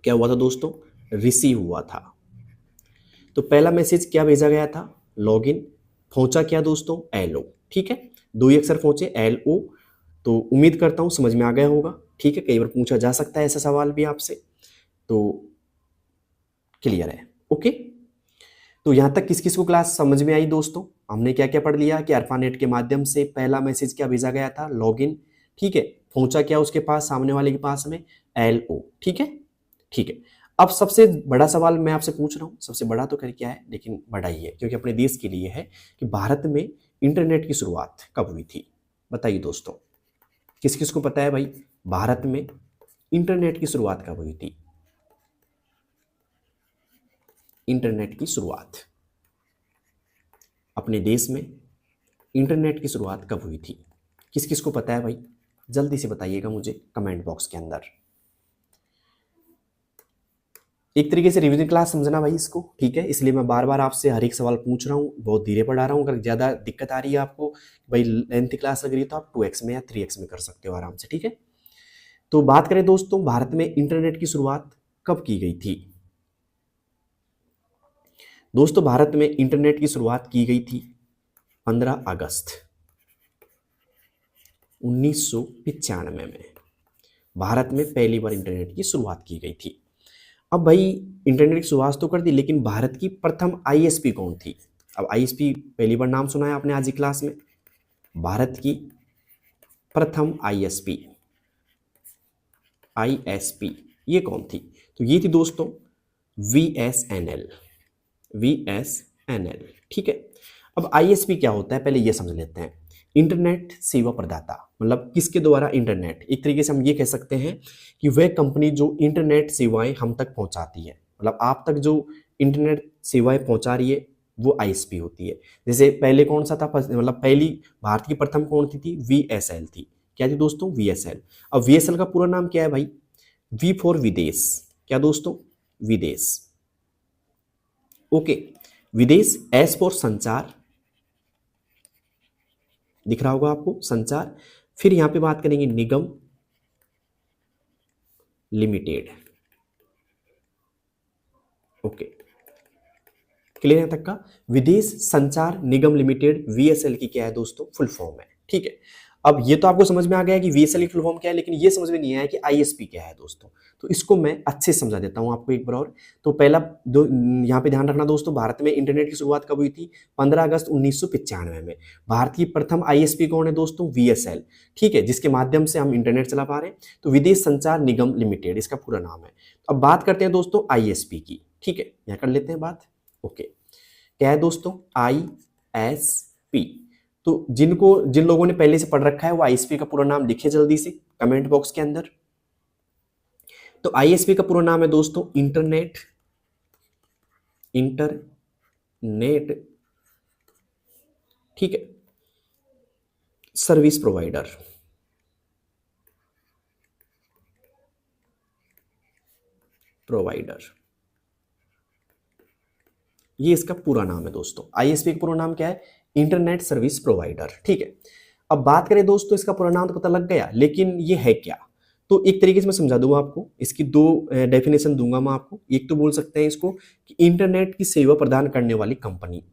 क्या हुआ था दोस्तों? रिसीव हुआ था। तो पहला मैसेज क्या भेजा गया था? लॉगिन। पहुंचा क्या दोस्तों? एलो। ठीक है, दो ही अक्षर पहुंचे, एल ओ। तो उम्मीद करता हूं समझ में आ गया होगा। ठीक है, कई बार पूछा जा सकता है ऐसा सवाल भी आपसे, तो क्लियर है। ओके, तो यहां तक किस किस को क्लास समझ में आई दोस्तों? हमने क्या क्या पढ़ लिया कि अर्फानेट के माध्यम से पहला मैसेज क्या भेजा गया था? लॉगिन। ठीक है, पहुंचा क्या उसके पास, सामने वाले के पास में? L O. ठीक है, ठीक है। अब सबसे बड़ा सवाल मैं आपसे पूछ रहा हूं, सबसे बड़ा तो कर क्या है, लेकिन बड़ा ही है क्योंकि अपने देश के लिए है, कि भारत में इंटरनेट की शुरुआत कब हुई थी? बताइए दोस्तों, किस किस को पता है भाई भारत में इंटरनेट की शुरुआत कब हुई थी? इंटरनेट की शुरुआत अपने देश में इंटरनेट की शुरुआत कब हुई थी? किस किस को पता है भाई? जल्दी से बताइएगा मुझे कमेंट बॉक्स के अंदर। एक तरीके से रिवीजन क्लास समझना भाई इसको, ठीक है, इसलिए मैं बार बार आपसे हर एक सवाल पूछ रहा हूँ, बहुत धीरे पढ़ा रहा हूँ। अगर ज़्यादा दिक्कत आ रही है आपको भाई लेंथ क्लास लग रही है, तो आप 2x में या 3x में कर सकते हो आराम से। ठीक है, तो बात करें दोस्तों भारत में इंटरनेट की शुरुआत कब की गई थी? दोस्तों भारत में इंटरनेट की शुरुआत की गई थी 15 अगस्त 1995 में। भारत में पहली बार इंटरनेट की शुरुआत की गई थी। अब भाई इंटरनेट की शुरुआत तो कर दी, लेकिन भारत की प्रथम आईएसपी कौन थी? अब आईएसपी पहली बार नाम सुना है आपने आज की क्लास में। भारत की प्रथम आईएसपी, आईएसपी ये कौन थी? तो ये थी दोस्तों वीएसएनएल, वीएसएनएल। ठीक है, अब आईएसपी क्या होता है पहले ये समझ लेते हैं। इंटरनेट सेवा प्रदाता, मतलब किसके द्वारा इंटरनेट, एक तरीके से हम ये कह सकते हैं कि वह कंपनी जो इंटरनेट सेवाएं हम तक पहुंचाती है, मतलब आप तक जो इंटरनेट सेवाएं पहुंचा रही है वो आईएसपी होती है। जैसे पहले कौन सा था, मतलब पहली भारत की प्रथम कौन थी? वीएसएल थी। क्या थी दोस्तों? वीएसएल। अब वीएसएल का पूरा नाम क्या है भाई? वी फॉर विदेश। क्या दोस्तों? विदेश। ओके, विदेश। एस फॉर संचार, दिख रहा होगा आपको, संचार। फिर यहां पे बात करेंगे निगम लिमिटेड। ओके, क्लियर है तक का? विदेश संचार निगम लिमिटेड, वीएसएल की क्या है दोस्तों? फुल फॉर्म है। ठीक है, अब ये तो आपको समझ में आ गया कि वीएसएल की फुल फॉर्म क्या है, लेकिन ये समझ में नहीं आया कि आईएसपी क्या है दोस्तों। तो इसको मैं अच्छे से समझा देता हूं आपको एक बार और। तो पहला दो यहाँ पे ध्यान रखना दोस्तों, भारत में इंटरनेट की शुरुआत कब हुई थी? 15 अगस्त 1995 में। भारत की प्रथम आईएसपी कौन है दोस्तों? वीएसएल। ठीक है, जिसके माध्यम से हम इंटरनेट चला पा रहे हैं। तो विदेश संचार निगम लिमिटेड इसका पूरा नाम है। अब बात करते हैं दोस्तों आईएसपी की। ठीक है, यहाँ कर लेते हैं बात। ओके, क्या है दोस्तों? आईएसपी। तो जिन लोगों ने पहले से पढ़ रखा है वो आईएसपी का पूरा नाम लिखे जल्दी से कमेंट बॉक्स के अंदर। तो आईएसपी का पूरा नाम है दोस्तों इंटरनेट ठीक है, सर्विस प्रोवाइडर। ये इसका पूरा नाम है दोस्तों। आईएसपी का पूरा नाम क्या है? Internet service provider. ठीक है, अब बात करें दोस्तों, इसका पूरा नाम तो पता लग गया, लेकिन ये है क्या? तो एक तरीके से मैं समझा दूंगा आपको, इसकी दो डेफिनेशन दूंगा मैं आपको। एक तो बोल सकते हैं इसको कि इंटरनेट की सेवा प्रदान करने वाली कंपनी,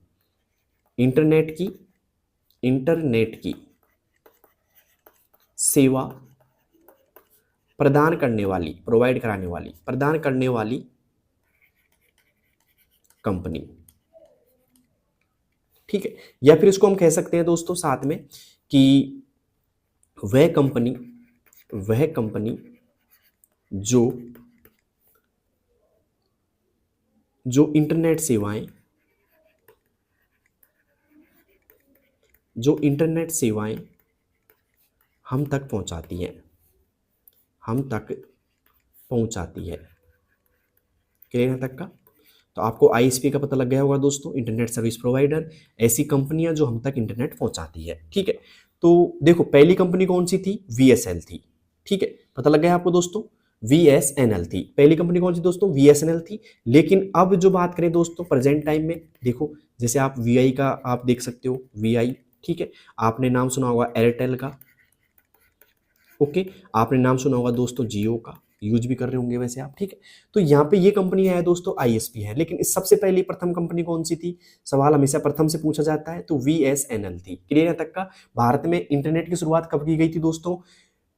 इंटरनेट की सेवा प्रदान करने वाली, प्रोवाइड कराने वाली, प्रदान करने वाली कंपनी। ठीक है, या फिर इसको हम कह सकते हैं दोस्तों साथ में कि वह कंपनी जो जो इंटरनेट सेवाएं हम तक पहुंचाती हैं, क्लियर है तक का। तो आपको आईएसपी का पता लग गया होगा दोस्तों, इंटरनेट सर्विस प्रोवाइडर, ऐसी कंपनियां जो हम तक इंटरनेट पहुंचाती है, ठीक है। तो देखो पहली कंपनी कौन सी थी, वीएसएल थी, ठीक है, पता लग गया आपको दोस्तों, वीएसएनएल थी। पहली कंपनी कौन सी दोस्तों, वीएसएनएल थी। लेकिन अब जो बात करें दोस्तों प्रेजेंट टाइम में, देखो जैसे आप वीआई का आप देख सकते हो, वीआई, ठीक है, आपने नाम सुना होगा एयरटेल का, ओके, आपने नाम सुना होगा दोस्तों जियो का, यूज भी कर रहे होंगे वैसे आप, ठीक है। तो यहाँ पे ये कंपनी है दोस्तों आईएसपी है, लेकिन इस सबसे पहली प्रथम कंपनी कौन सी थी, सवाल हमेशा प्रथम से पूछा जाता है, तो वीएसएनएल थी, क्लियर है तक का। भारत में इंटरनेट की शुरुआत कब की गई थी दोस्तों,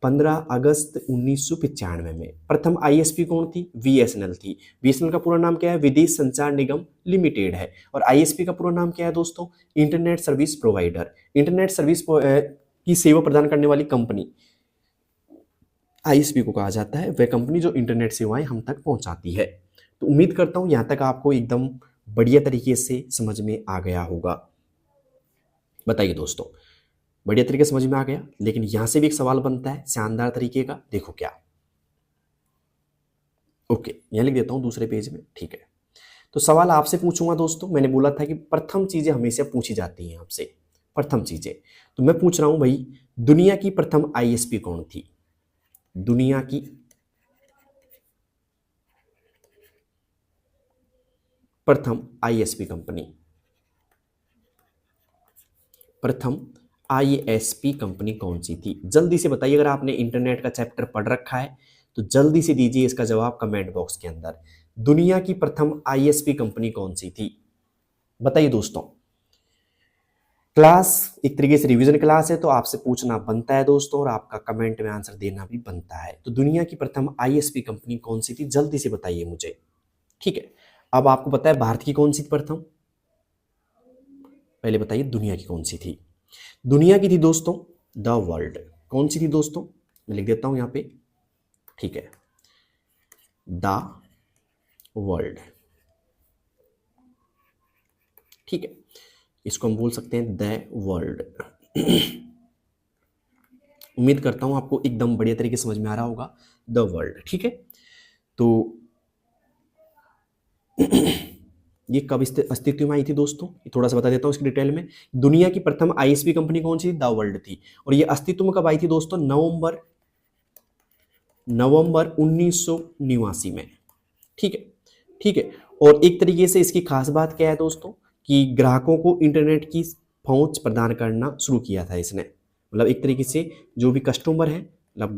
15 अगस्त 1995 में। प्रथम आईएसपी कौन थी, वीएसएनएल थी। वीएसएनएल का पूरा नाम क्या है, विदेश संचार निगम लिमिटेड है। और आईएसपी का पूरा नाम क्या है दोस्तों, internet service provider. Internet service की सेवा प्रदान करने वाली कंपनी आईएसपी को कहा जाता है, वह कंपनी जो इंटरनेट सेवाएं हम तक पहुंचाती है। तो उम्मीद करता हूं यहां तक आपको एकदम बढ़िया तरीके से समझ में आ गया होगा। बताइए दोस्तों, बढ़िया तरीके से समझ में आ गया। लेकिन यहां से भी एक सवाल बनता है शानदार तरीके का, देखो क्या, ओके यहां लिख देता हूं दूसरे पेज में, ठीक है। तो सवाल आपसे पूछूंगा दोस्तों, मैंने बोला था कि प्रथम चीजें हमेशा पूछी जाती हैं आपसे, प्रथम चीजें। तो मैं पूछ रहा हूं भाई, दुनिया की प्रथम आईएसपी कौन थी, दुनिया की प्रथम आईएसपी कंपनी, प्रथम आईएसपी कंपनी कौन सी थी, जल्दी से बताइए। अगर आपने इंटरनेट का चैप्टर पढ़ रखा है तो जल्दी से दीजिए इसका जवाब कमेंट बॉक्स के अंदर। दुनिया की प्रथम आईएसपी कंपनी कौन सी थी, बताइए दोस्तों। क्लास एक तरीके से रिवीजन क्लास है, तो आपसे पूछना बनता है दोस्तों, और आपका कमेंट में आंसर देना भी बनता है। तो दुनिया की प्रथम आईएसपी कंपनी कौन सी थी, जल्दी से बताइए मुझे, ठीक है। अब आपको पता है भारत की कौन सी प्रथम, पहले बताइए दुनिया की कौन सी थी। दुनिया की थी दोस्तों द वर्ल्ड। कौन सी थी दोस्तों, मैं लिख देता हूं यहां पे, ठीक है, द वर्ल्ड, ठीक है, इसको हम बोल सकते हैं द वर्ल्ड। उम्मीद करता हूं आपको एकदम बढ़िया तरीके से समझ में आ रहा होगा, द वर्ल्ड, ठीक है। तो ये कब अस्तित्व में आई थी दोस्तों, थोड़ा सा बता देता हूं इसकी डिटेल में। दुनिया की प्रथम आईएसपी कंपनी कौन सी, द वर्ल्ड थी। और ये अस्तित्व में कब आई थी दोस्तों, नवंबर 1989 में, ठीक है, ठीक है। और एक तरीके से इसकी खास बात क्या है दोस्तों, कि ग्राहकों को इंटरनेट की पहुंच प्रदान करना शुरू किया था इसने। मतलब एक तरीके से जो भी कस्टमर है, मतलब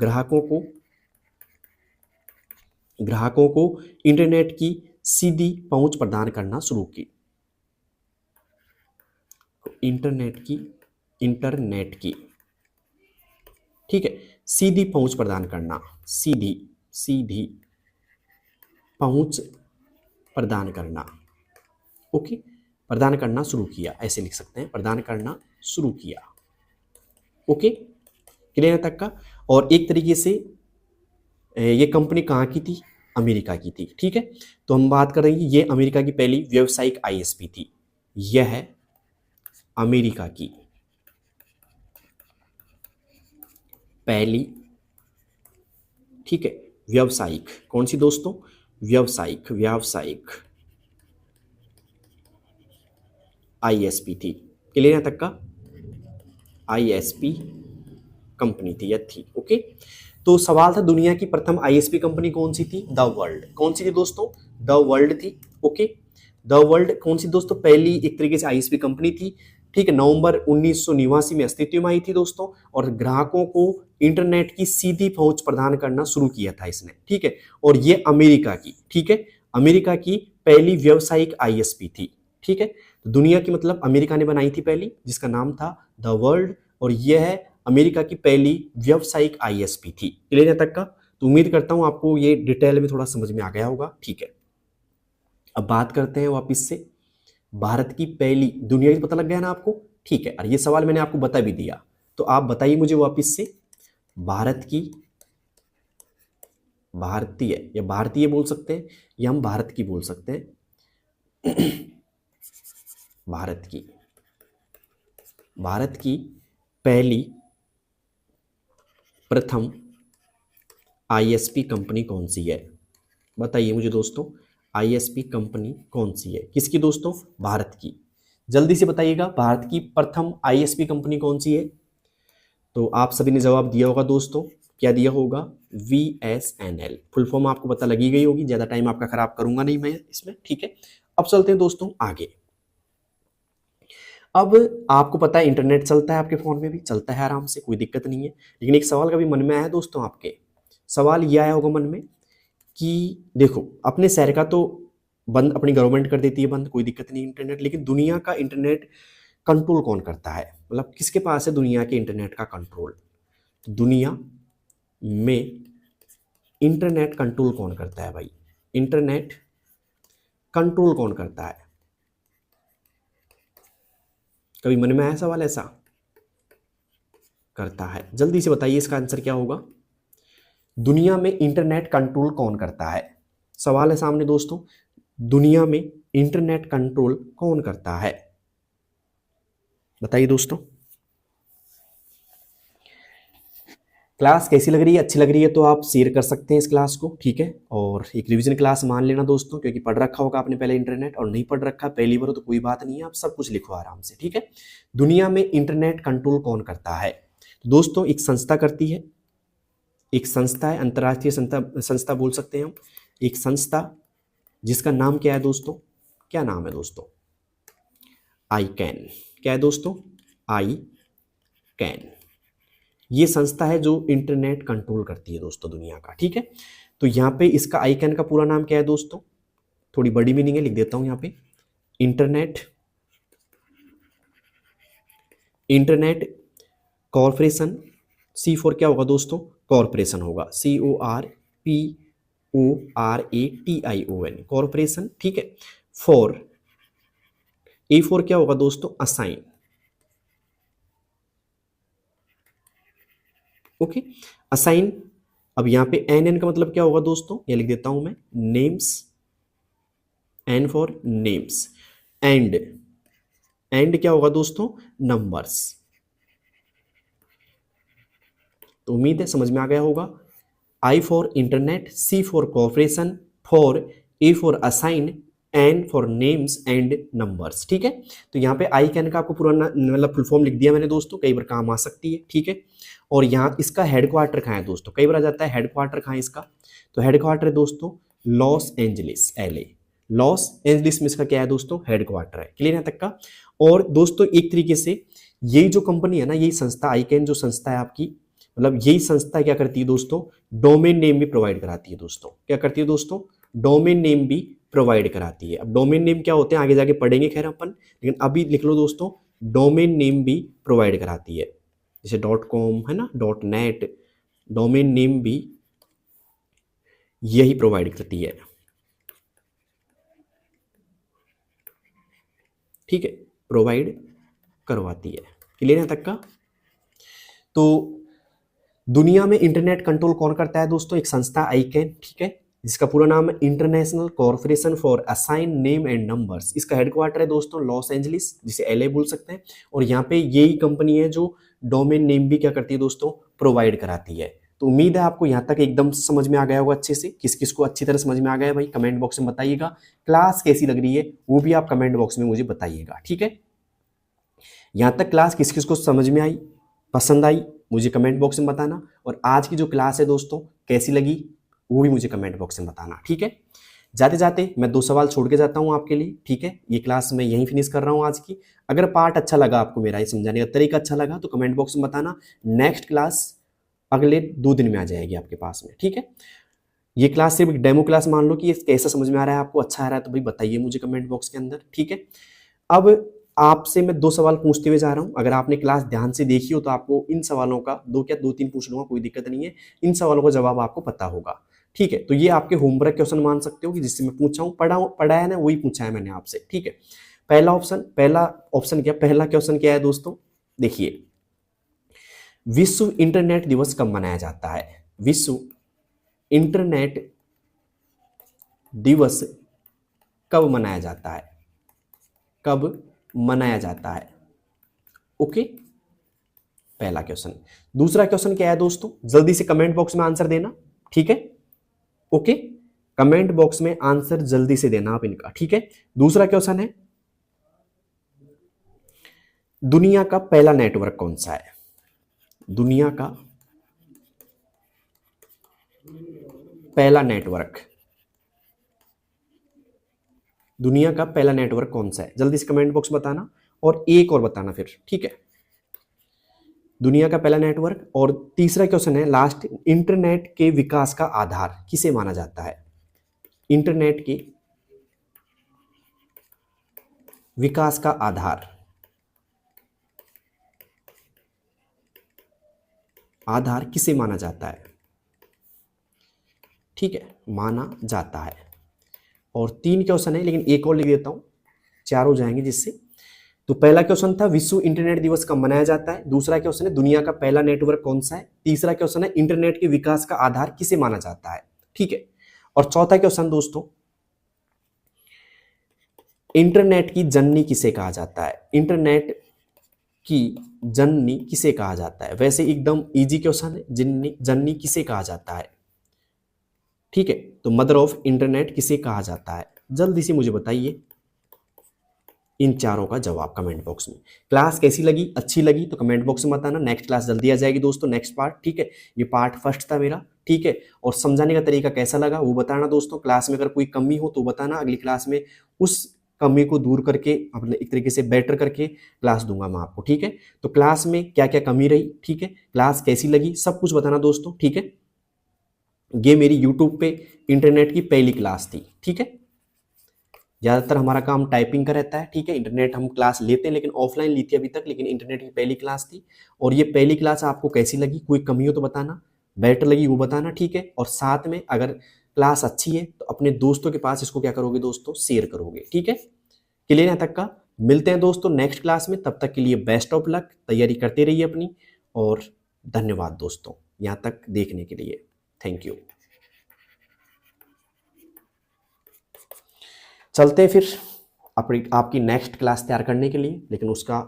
ग्राहकों को इंटरनेट की सीधी पहुंच प्रदान करना शुरू की। इंटरनेट की, ठीक है, सीधी पहुंच प्रदान करना, सीधी पहुंच प्रदान करना, ओके, प्रदान करना शुरू किया, ऐसे लिख सकते हैं, प्रदान करना शुरू किया, ओके, क्लियर तक का। और एक तरीके से ये कंपनी कहाँ की थी, अमेरिका की थी, ठीक है। तो हम बात कर रहे हैं कि ये अमेरिका की पहली व्यावसायिक आईएसपी थी, यह है अमेरिका की पहली, ठीक है, व्यावसायिक, कौन सी दोस्तों, व्यावसायिक आईएसपी थी, क्लियर है तक का, आईएसपी कंपनी थी या थी, ओके। तो सवाल था दुनिया की प्रथम आईएसपी कंपनी कौन सी थी, द वर्ल्ड। कौन सी थी दोस्तों, द वर्ल्ड थी, ओके। द वर्ल्ड कौन सी दोस्तों, पहली एक तरीके से आईएसपी कंपनी थी, ठीक है, नवंबर 1989 में अस्तित्व में आई थी दोस्तों। और ग्राहकों को इंटरनेट की सीधी पहुंच प्रदान करना शुरू किया था इसने, ठीक है। और ये अमेरिका की, ठीक है, अमेरिका की पहली व्यावसायिक आईएसपी थी, ठीक है। तो दुनिया की मतलब अमेरिका ने बनाई थी पहली, जिसका नाम था द वर्ल्ड, और यह है अमेरिका की पहली व्यावसायिक आईएसपी थी, क्लियर है तक का। तो उम्मीद करता हूं आपको ये डिटेल में थोड़ा समझ में आ गया होगा, ठीक है। अब बात करते हैं वापिस से भारत की पहली, दुनिया की पता लग गया ना आपको, ठीक है। और ये सवाल मैंने आपको बता भी दिया, तो आप बताइए मुझे वापिस से, भारत की, भारतीय या भारतीय बोल सकते हैं, या हम भारत की बोल सकते हैं, भारत की पहली प्रथम आईएसपी कंपनी कौन सी है? बताइए मुझे दोस्तों, आईएसपी कंपनी कौन सी है? किसकी दोस्तों? भारत की। जल्दी से बताइएगा, भारत की प्रथम आईएसपी कंपनी कौन सी है? तो आप सभी ने जवाब दिया होगा दोस्तों। क्या दिया होगा? VSNL। फुल फॉर्म आपको पता लगी गई होगी, ज्यादा टाइम आपका खराब करूंगा नहीं मैं इसमें, ठीक है। अब चलते हैं दोस्तों आगे। अब आपको पता है इंटरनेट चलता है, आपके फोन में भी चलता है आराम से, कोई दिक्कत नहीं है। लेकिन एक सवाल कभी मन में आया दोस्तों आपके? सवाल ये आया होगा मन में कि देखो, अपने शहर का तो बंद अपनी गवर्नमेंट कर देती है बंद, कोई दिक्कत नहीं इंटरनेट, लेकिन दुनिया का इंटरनेट कंट्रोल कौन करता है? मतलब किसके पास है दुनिया के इंटरनेट का कंट्रोल? तो दुनिया में इंटरनेट कंट्रोल कौन करता है भाई? इंटरनेट कंट्रोल कौन करता है? कभी मन में आया सवाल ऐसा? करता है। जल्दी से बताइए इसका आंसर क्या होगा? दुनिया में इंटरनेट कंट्रोल कौन करता है? सवाल है सामने दोस्तों, दुनिया में इंटरनेट कंट्रोल कौन करता है? बताइए दोस्तों। क्लास कैसी लग रही है? अच्छी लग रही है तो आप शेयर कर सकते हैं इस क्लास को, ठीक है। और एक रिवीजन क्लास मान लेना दोस्तों, क्योंकि पढ़ रखा होगा आपने पहले इंटरनेट, और नहीं पढ़ रखा पहली बार हो तो कोई बात नहीं है, आप सब कुछ लिखो आराम से, ठीक है। दुनिया में इंटरनेट कंट्रोल कौन करता है? दोस्तों एक संस्था करती है, एक संस्था है, अंतर्राष्ट्रीय संस्था बोल सकते हैं हम, एक संस्था जिसका नाम क्या है दोस्तों? क्या नाम है दोस्तों? ICANN। क्या है दोस्तों? ICANN। ये संस्था है जो इंटरनेट कंट्रोल करती है दोस्तों दुनिया का, ठीक है। तो यहाँ पे इसका ICANN का पूरा नाम क्या है दोस्तों? थोड़ी बड़ी मीनिंग है, लिख देता हूं यहाँ पे, इंटरनेट कॉर्पोरेशन। C फॉर क्या होगा दोस्तों? कॉर्पोरेशन होगा, CORPORATION, कॉर्पोरेशन, ठीक है। फॉर, A फॉर क्या होगा दोस्तों? Assign, okay, assign. अब यहाँ पे NN का मतलब क्या होगा दोस्तों? ये लिख देता हूं मैं, names, N for names, and क्या होगा दोस्तों? नंबर्स। तो उम्मीद है समझ में आ गया होगा। I for internet, C for corporation, for A for assign, N for names and numbers, ठीक है। तो यहाँ पे ICANN का आपको पूरा मतलब फुल फॉर्म लिख दिया मैंने दोस्तों, कई बार काम आ सकती है, ठीक है। और यहाँ इसका हेडक्वार्टर कहाँ है दोस्तों? कई बार आ जाता है हेडक्वार्टर कहाँ है इसका? तो हेडक्वार्टर है दोस्तों Los Angeles, LA। Los Angeles में इसका क्या है दोस्तों? हेडक्वार्टर है। क्लियर है तक का? और दोस्तों एक तरीके से यही जो कंपनी है ना, यही संस्था ICANN जो संस्था है आपकी, मतलब यही संस्था क्या करती है दोस्तों? डोमेन नेम भी प्रोवाइड कराती है दोस्तों। क्या करती है दोस्तों? डोमेन नेम भी प्रोवाइड कराती है। अब डोमेन नेम क्या होते हैं आगे जाके पढ़ेंगे खैर अपन, लेकिन अभी लिख लो दोस्तों, डोमेन नेम भी प्रोवाइड कराती है। जैसे .com है ना, .net, डोमेन नेम भी यही प्रोवाइड करती है, ठीक है, प्रोवाइड करवाती है। क्लियर है तक का? तो दुनिया में इंटरनेट कंट्रोल कौन करता है दोस्तों? एक संस्था ICANN, ठीक है, जिसका पूरा नाम है international corporation for assign name and numbers. इसका हेडक्वार्टर है दोस्तों लॉस एंजलिस, जिसे LA बोल सकते हैं। और यहाँ पे यही कंपनी है जो डोमेन नेम भी क्या करती है दोस्तों? प्रोवाइड कराती है। तो उम्मीद है आपको यहाँ तक एकदम समझ में आ गया होगा अच्छे से। किस किस को अच्छी तरह समझ में आ गया है भाई, कमेंट बॉक्स में बताइएगा। क्लास कैसी लग रही है वो भी आप कमेंट बॉक्स में मुझे बताइएगा, ठीक है। यहाँ तक क्लास किस किस को समझ में आई, पसंद आई, मुझे कमेंट बॉक्स में बताना। और आज की जो क्लास है दोस्तों कैसी लगी वो भी मुझे कमेंट बॉक्स में बताना, ठीक है। जाते जाते मैं 2 सवाल छोड़ के जाता हूं आपके लिए, ठीक है। ये क्लास मैं यहीं फिनिश कर रहा हूं आज की। अगर पार्ट अच्छा लगा आपको, मेरा ये समझाने का तरीका अच्छा लगा, तो कमेंट बॉक्स में बताना। नेक्स्ट क्लास अगले 2 दिन में आ जाएगी आपके पास में, ठीक है। ये क्लास सिर्फ एक डेमो क्लास मान लो कि ये कैसा समझ में आ रहा है आपको, अच्छा आ रहा है तो भाई बताइए मुझे कमेंट बॉक्स के अंदर, ठीक है। अब आपसे मैं 2 सवाल पूछते हुए जा रहा हूं। अगर आपने क्लास ध्यान से देखी हो तो आपको इन सवालों का 2 पूछ लूंगा, कोई दिक्कत नहीं है। इन सवालों का जवाब आपको पता होगा, ठीक है। तो ये आपके होमवर्क क्वेश्चन मान सकते हो कि जिससे मैं पूछा हूं, पढ़ा है ना, वही पूछा है मैंने आपसे, ठीक है। पहला ऑप्शन क्या, पहला क्वेश्चन क्या है दोस्तों? देखिए, विश्व इंटरनेट दिवस कब मनाया जाता है? विश्व इंटरनेट दिवस कब मनाया जाता है? कब मनाया जाता है? ओके, पहला क्वेश्चन। दूसरा क्वेश्चन क्या है दोस्तों, जल्दी से कमेंट बॉक्स में आंसर देना, ठीक है? ओके, कमेंट बॉक्स में आंसर जल्दी से देना आप इनका, ठीक है? दूसरा क्वेश्चन है, दुनिया का पहला नेटवर्क कौन सा है? दुनिया का पहला नेटवर्क, दुनिया का पहला नेटवर्क कौन सा है? जल्दी से कमेंट बॉक्स में बताना, और एक और बताना फिर, ठीक है? दुनिया का पहला नेटवर्क। और तीसरा क्वेश्चन है लास्ट, इंटरनेट के विकास का आधार किसे माना जाता है? इंटरनेट के विकास का आधार, आधार किसे माना जाता है? ठीक है, माना जाता है। और 3 क्वेश्चन है, लेकिन एक और लिख देता हूं, 4 हो जाएंगे जिससे। तो पहला क्वेश्चन था विश्व इंटरनेट दिवस कब मनाया जाता है। दूसरा क्वेश्चन है दुनिया का पहला नेटवर्क कौन सा है। तीसरा क्वेश्चन है इंटरनेट के विकास का आधार किसे माना जाता है, ठीक है? और चौथा क्वेश्चन दोस्तों, इंटरनेट की जननी किसे कहा जाता है? इंटरनेट की जननी किसे कहा जाता है? वैसे एकदम इजी क्वेश्चन है, जननी जननी किसे कहा जाता है, ठीक है? तो मदर ऑफ इंटरनेट किसे कहा जाता है? जल्दी से मुझे बताइए इन चारों का जवाब कमेंट बॉक्स में। क्लास कैसी लगी, अच्छी लगी तो कमेंट बॉक्स में बताना। नेक्स्ट क्लास जल्दी आ जाएगी दोस्तों, नेक्स्ट पार्ट, ठीक है? ये पार्ट फर्स्ट था मेरा, ठीक है? और समझाने का तरीका कैसा लगा वो बताना दोस्तों। क्लास में अगर कोई कमी हो तो बताना, अगली क्लास में उस कमी को दूर करके अपने एक तरीके से बेटर करके क्लास दूंगा मैं आपको, ठीक है? तो क्लास में क्या क्या कमी रही, ठीक है, क्लास कैसी लगी, सब कुछ बताना दोस्तों, ठीक है? ये मेरी यूट्यूब पे इंटरनेट की पहली क्लास थी, ठीक है? ज़्यादातर हमारा काम टाइपिंग का रहता है, ठीक है? इंटरनेट हम क्लास लेते हैं लेकिन ऑफलाइन ली थी अभी तक, लेकिन इंटरनेट की पहली क्लास थी। और ये पहली क्लास आपको कैसी लगी, कोई कमी हो तो बताना, बेटर लगी वो बताना, ठीक है? और साथ में अगर क्लास अच्छी है तो अपने दोस्तों के पास इसको क्या करोगे दोस्तों, शेयर करोगे, ठीक है? क्लियर यहाँ तक का? मिलते हैं दोस्तों नेक्स्ट क्लास में, तब तक के लिए बेस्ट ऑफ लक, तैयारी करते रहिए अपनी। और धन्यवाद दोस्तों यहाँ तक देखने के लिए, थैंक यू। चलते हैं फिर आपकी नेक्स्ट क्लास तैयार करने के लिए, लेकिन उसका